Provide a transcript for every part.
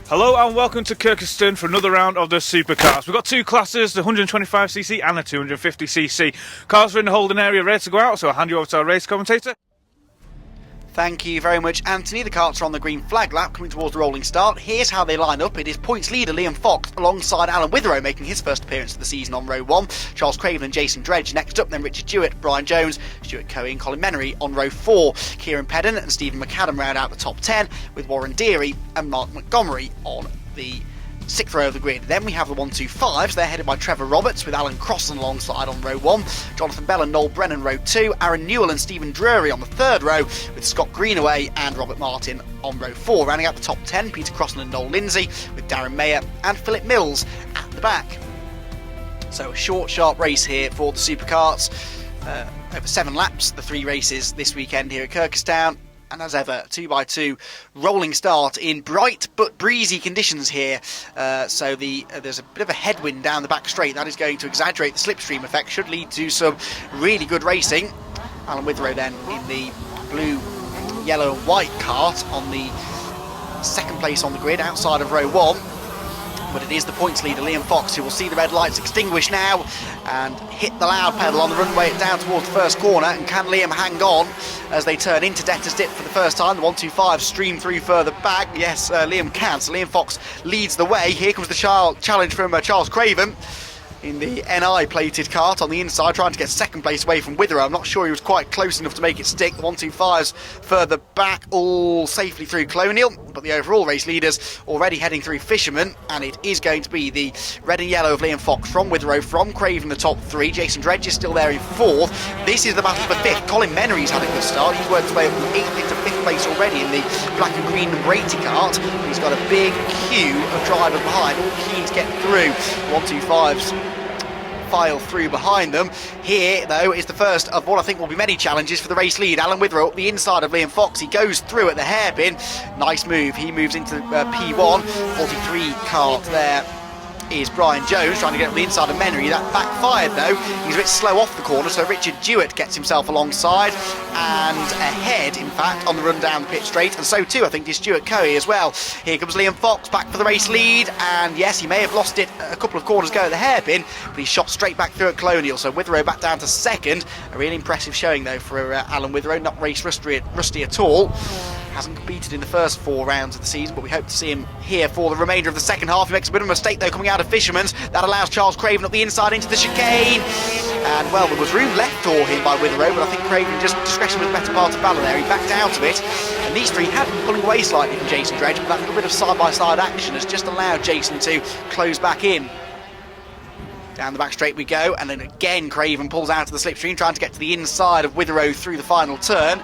Hello and welcome to Kirkistown for another round of the SuperKarts. We've got two classes, the 125cc and the 250cc. Cars are in the holding area ready to go out, so I'll hand you over to our race commentator. Thank you very much, Anthony. The karts are on the green flag lap, coming towards the rolling start. Here's how they line up. It is points leader Liam Fox alongside Alan Witherow making his first appearance of the season on row 1. Charles Craven and Jason Dredge next up, then Richard Jewett, Brian Jones, Stuart Coey and Colin Menery on row 4. Kieran Pedden and Stephen McAdam round out the top 10, with Warren Deary and Mark Montgomery on the 6th row of the grid. Then we have the 125s. They're headed by Trevor Roberts with Alan Crossan alongside on row 1, Jonathan Bell and Noel Brennan row 2, Aaron Newell and Stephen Drury on the 3rd row, with Scott Greenaway and Robert Martin on row 4. Rounding out the top 10, Peter Crossan and Noel Lindsay, with Darren Mayer and Philip Mills at the back. So a short, sharp race here for the SuperKarts. Over 7 laps, the 3 races this weekend here at Kirkistown. And as ever, 2x2 rolling start in bright but breezy conditions here. So there's a bit of a headwind down the back straight. That is going to exaggerate the slipstream effect. Should lead to some really good racing. Alan Witherow then in the blue, yellow and white kart on the 2nd place on the grid outside of row 1. But it is the points leader, Liam Fox, who will see the red lights extinguish now and hit the loud pedal on the runway down towards the first corner. And can Liam hang on as they turn into Debtor's Dip for the first time? The 125 stream through further back. Yes, Liam can. So Liam Fox leads the way. Here comes the challenge from Charles Craven in the NI plated kart on the inside, trying to get 2nd place away from Witherow. I'm not sure he was quite close enough to make it stick. The 125s further back, all safely through Colonial, but the overall race leaders already heading through Fisherman, and it is going to be the red and yellow of Liam Fox from Witherow, from Craven the top 3. Jason Dredge is still there in 4th. This is the battle for 5th. Colin Menery's had a good start. He's worked his way up from 8th into 5th place already in the black and green number 80 kart. He's got a big queue of drivers behind, all keen to get through. 125s file through behind them. Here, though, is the first of what I think will be many challenges for the race lead. Alan Witherow up the inside of Liam Fox. He goes through at the hairpin. Nice move. He moves into P1. 43 kart there is Brian Jones trying to get up the inside of Menery. That backfired though. He's a bit slow off the corner, so Richard Jewett gets himself alongside and ahead, in fact, on the run down the pit straight, and so too I think is Stuart Coey as well. Here comes Liam Fox back for the race lead, and yes, he may have lost it a couple of corners ago at the hairpin, but he shot straight back through at Colonial. So Witherow back down to 2nd. A really impressive showing though for Alan Witherow, not race rusty at all. Hasn't competed in the first 4 rounds of the season, but we hope to see him here for the remainder of the second half. He makes a bit of a mistake though coming out of Fisherman's. That allows Charles Craven up the inside into the chicane. And well, there was room left for him by Witherow, but I think Craven discretion was the better part of valour there. He backed out of it. And these 3 had been pulling away slightly from Jason Dredge, but that little bit of side-by-side action has just allowed Jason to close back in. Down the back straight we go, and then again Craven pulls out of the slipstream, trying to get to the inside of Witherow through the final turn.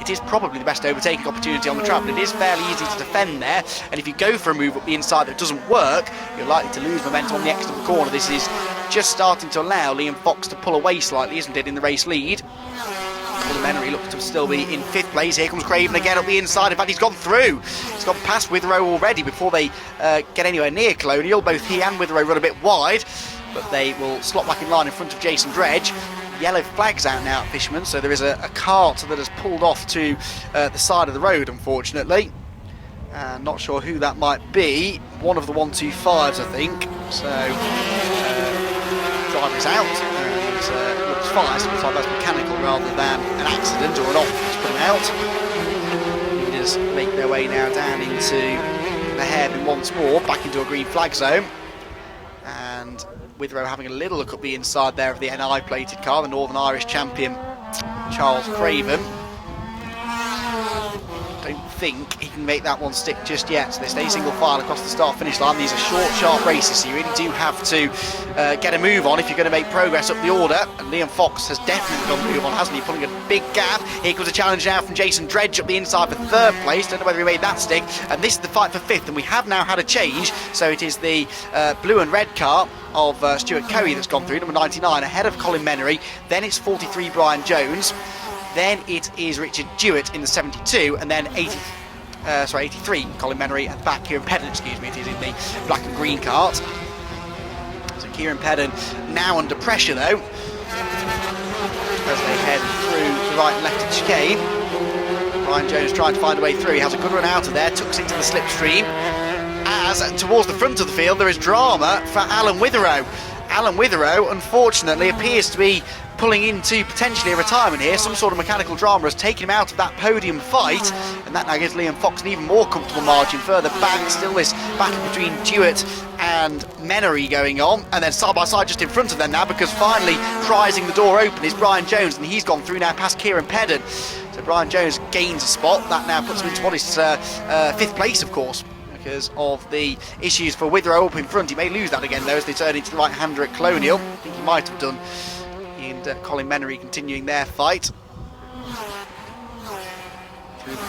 It is probably the best overtaking opportunity on the track, but it is fairly easy to defend there. And if you go for a move up the inside that doesn't work, you're likely to lose momentum on the exit of the corner. This is just starting to allow Liam Fox to pull away slightly, isn't it, in the race lead? Colin Menery looks to still be in 5th place. Here comes Craven again up the inside. In fact, he's gone through. He's gone past Witherow already before they get anywhere near Colonial. Both he and Witherow run a bit wide, but they will slot back in line in front of Jason Dredge. Yellow flags out now at Fisherman, so there is a cart that has pulled off to the side of the road, unfortunately. Not sure who that might be. One of the 125s, I think. So, driver's out, and looks fine. So it looks like that's mechanical rather than an accident or an off that's put him out. Leaders make their way now down into the hairpin once more, back into a green flag zone. And Witherow having a little look up the inside there of the NI plated car, the Northern Irish champion Charles Craven. Don't think he can make that one stick just yet, so they stay single file across the start finish line. These are short, sharp races, so you really do have to get a move on if you're going to make progress up the order. And Liam Fox has definitely got a move on, hasn't he? Pulling a big gap. Here comes a challenge now from Jason Dredge up the inside for 3rd place. Don't know whether he made that stick. And this is the fight for 5th, and we have now had a change, so it is the blue and red car of Stuart Coey that's gone through, number 99, ahead of Colin Menery. Then it's 43 Brian Jones. Then it is Richard Jewett in the 72, and then 83 Colin Menery, and back Kieran Pedden, excuse me, it is in the black and green kart. So Kieran Pedden now under pressure though, as they head through the right and left chicane. Brian Jones trying to find a way through. He has a good run out of there, tucks into the slipstream, as towards the front of the field there is drama for Alan Witherow. Alan Witherow, unfortunately, appears to be pulling into potentially a retirement here. Some sort of mechanical drama has taken him out of that podium fight, and that now gives Liam Fox an even more comfortable margin. Further back, still this battle between Dewitt and Menery going on, and then side by side just in front of them now, because finally prizing the door open is Brian Jones, and he's gone through now past Kieran Pedden. So Brian Jones gains a spot. That now puts him into what is 5th place, of course, because of the issues for Witherow up in front. He may lose that again though as they turn into the right-hander at Colonial. I think he might have done. And Colin Menery continuing their fight.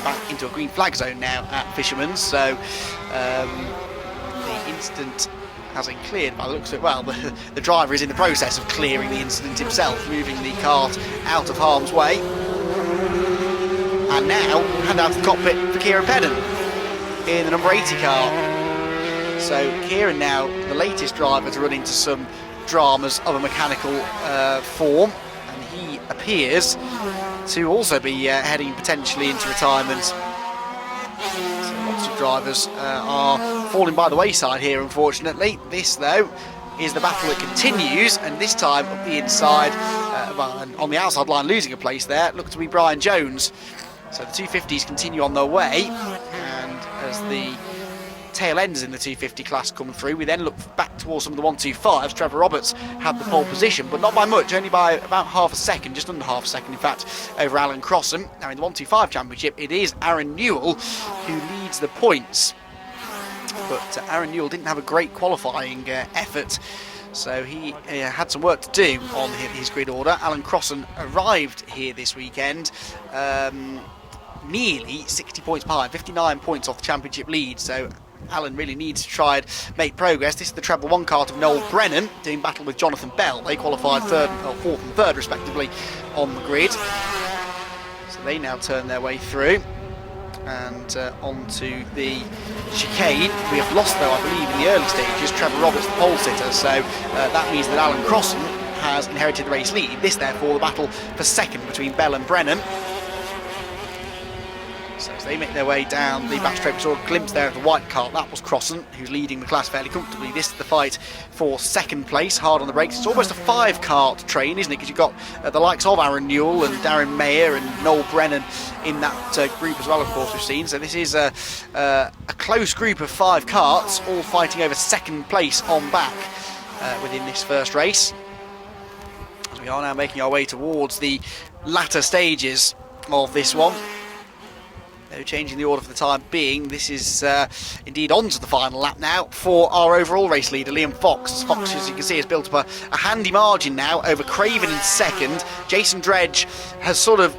Back into a green flag zone now at Fisherman's, so the incident hasn't cleared by the looks of it. Well, the driver is in the process of clearing the incident himself, moving the kart out of harm's way. And now, hand out to the cockpit for Kieran Pedden in the number 80 car. So Kieran now the latest driver to run into some dramas of a mechanical form, and he appears to also be heading potentially into retirement. So lots of drivers are falling by the wayside here, unfortunately. This though is the battle that continues, and this time up the inside, on the outside line, losing a place there, looked to be Brian Jones. So the 250s continue on their way, and as the tail ends in the 250 class come through, we then look back towards some of the 125s. Trevor Roberts had the pole position, but not by much, only by about half a second, just under half a second in fact, over Alan Crossan. Now in the 125 championship it is Aaron Newell who leads the points, but Aaron Newell didn't have a great qualifying effort, so he had some work to do on his grid order. Alan Crossan arrived here this weekend nearly 60 points behind, 59 points off the championship lead, so Alan really needs to try and make progress. This is the treble 1 kart of Noel Brennan doing battle with Jonathan Bell. They qualified 4th and 3rd respectively on the grid, so they now turn their way through and onto the chicane. We have lost though, I believe, in the early stages Trevor Roberts, the pole sitter, so that means that Alan Crossan has inherited the race lead. This therefore the battle for 2nd between Bell and Brennan. So as they make their way down the backstraight, we saw a glimpse there of the white kart. That was Crossan, who's leading the class fairly comfortably. This is the fight for 2nd place, hard on the brakes. It's almost a 5-kart train, isn't it? Because you've got the likes of Aaron Newell and Darren Mayer and Noel Brennan in that group as well, of course, we've seen. So this is a close group of 5 karts, all fighting over 2nd place on back within this first race. As we are now making our way towards the latter stages of this one. No changing the order for the time being. This is indeed on to the final lap now for our overall race leader, Liam Fox. Fox, as you can see, has built up a handy margin now over Craven in 2nd. Jason Dredge has sort of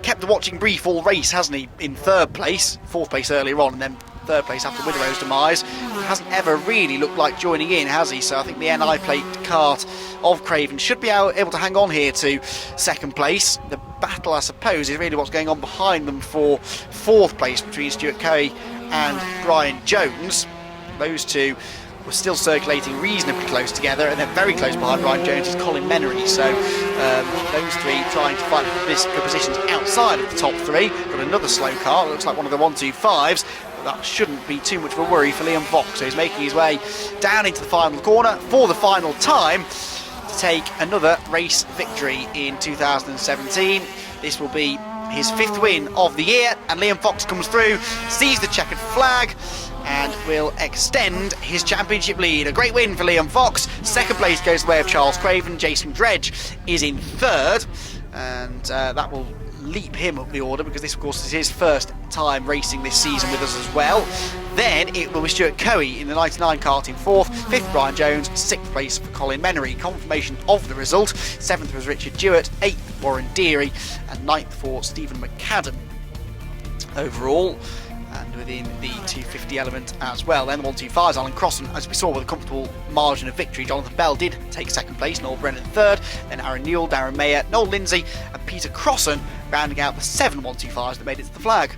kept the watching brief all race, hasn't he, in 3rd place, 4th place earlier on, and then 3rd place after Witherow's demise. Hasn't ever really looked like joining in, has he? So I think the NI plate kart of Craven should be able to hang on here to 2nd place. The battle, I suppose, is really what's going on behind them for 4th place between Stuart Coe and Brian Jones. Those two were still circulating reasonably close together, and then very close behind Brian Jones is Colin Menery. So those three trying to fight for positions outside of the top 3. Got another slow car, looks like one of the 125s. That shouldn't be too much of a worry for Liam Fox. So he's making his way down into the final corner for the final time to take another race victory in 2017. This will be his 5th win of the year, and Liam Fox comes through, sees the checkered flag, and will extend his championship lead. A great win for Liam Fox. 2nd place goes the way of Charles Craven. Jason Dredge is in 3rd, and that will leap him up the order, because this of course is his first time racing this season with us as well. Then it will be Stuart Coe in the 99 kart in 4th, 5th Brian Jones, 6th place for Colin Menery. Confirmation of the result: 7th was Richard Dewitt, 8th Warren Deary, and 9th for Stephen McAdam overall. And within the 250 element as well. Then the 125s, Alan Crossan, as we saw, with a comfortable margin of victory. Jonathan Bell did take 2nd place, Noel Brennan 3rd, then Aaron Newell, Darren Mayer, Noel Lindsay and Peter Crossan rounding out the 7 125s that made it to the flag.